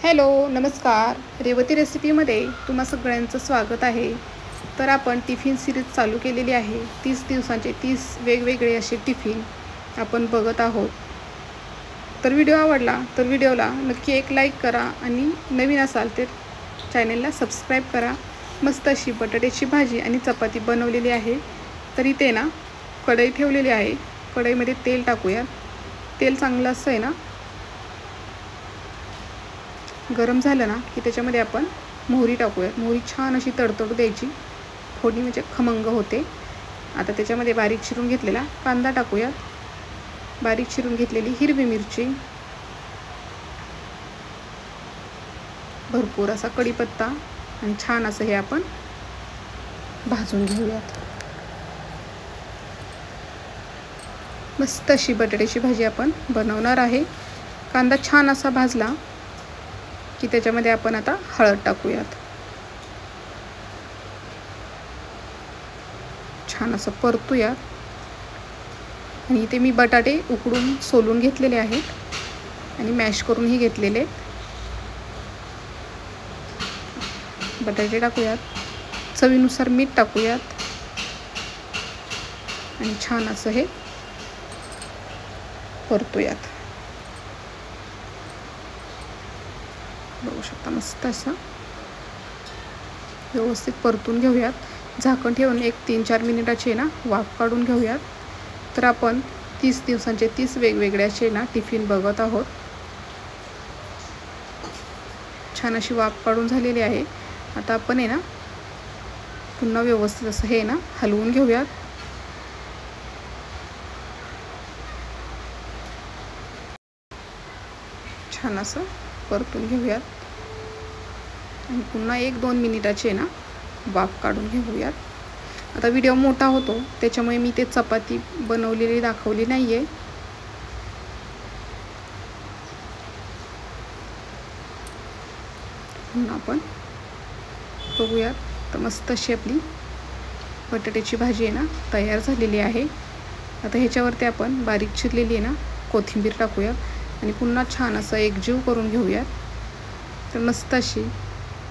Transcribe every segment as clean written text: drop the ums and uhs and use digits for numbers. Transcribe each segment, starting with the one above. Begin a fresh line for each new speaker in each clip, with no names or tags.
Hello नमस्कार, रेवती रेसिपीमध्ये तुम्हा सगळ्यांचं स्वागत आहे। तर आपण टिफिन सिरीज चालू केलेली आहे। 30 दिवसांचे 30 वेगवेगळे असे टिफिन आपण बघत आहोत। तर व्हिडिओ आवडला तर व्हिडिओला नक्की एक लाईक करा आणि नवीन असाल तर चॅनलला सबस्क्राईब करा। मस्त अशी बटाट्याची भाजी आणि चपाती बनवलेली आहे। तर इथे ना कढई ठेवलेली आहे। कढईमध्ये तेल टाकूया। तेल चांगलं असं आहे ना गरम झालं ना की त्याच्यामध्ये आपण मोहरी टाकूया। मोहरी छान अशी तडतडू द्यायची, फोडणी म्हणजे खमंग होते। आता त्याच्यामध्ये बारीक चिरून घेतलेला कांदा टाकूया, बारीक चिरून घेतलेली हिरवी मिरची, भरपूर असा कढीपत्ता आणि छान असं हे आपण भाजून घेऊयात। मस्त अशी बटाट्याची भाजी आपण बनवणार आहे। कांदा छान असा भाजला की त्याच्यामध्ये आपण आता हळद टाकूयात। छान असं परतूयात। आणि इथे मी बटाटे उकडून सोलून घेतलेले आहेत आणि मॅश करूनही घेतलेले। बटाटे टाकूयात, चवीनुसार मीठ टाकूयात आणि छान असं हे परतूयात। बघू शकता मस्त असं व्यवस्थित परतून घेऊयात। झाकण ठेवून एक 3-4 मिनिटाचे ना वाफ काढून घेऊयात। तर आपण 30 दिवसांचे 30 वेगवेगळे असे ना टिफिन बघत आहोत। छान अशी वाफ काढून झालेली आहे। आता आपण आहे ना पुन्हा व्यवस्थित असं हे ना हलवून घेऊयात। छान असं परतून घेऊयात आणि पुन्हा 1-2 मिनिटाचे ना वाफ काढून घेऊयात। आता व्हिडिओ मोठा होतो त्याच्यामुळे मी ते चपाती बनवलेली दाखवली नाही आहे। पुन्हा आपण बघूयात। तर मस्त अशी आपली बटाट्याची भाजी आहे ना तयार झालेली आहे। आता ह्याच्यावरती आपण बारीक चिरलेली आहे ना कोथिंबीर टाकूयात आणि पुन्हा छान असं एकजीव करून घेऊयात। तर मस्त अशी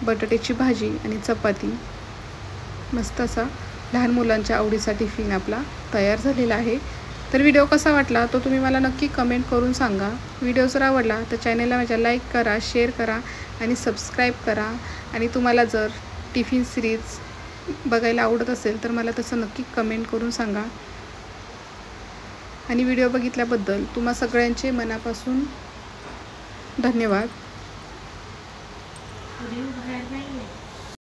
बटाट्याची भाजी आणि चपाती, मस्त असा लहान मुलांच्या आवडीचा टिफिन आपला तयार झालेला आहे। तर व्हिडिओ कसा वाटला तो तुम्ही मला नक्की कमेंट करून सांगा। व्हिडिओ जर आवडला तर चॅनलला माझ्या लाईक करा, शेअर करा आणि सबस्क्राईब करा। आणि तुम्हाला जर टिफिन सिरीज बघायला आवडत असेल तर मला तसं नक्की कमेंट करून सांगा। आणि व्हिडिओ बघितल्याबद्दल तुम्हा सगळ्यांचे मनापासून धन्यवाद।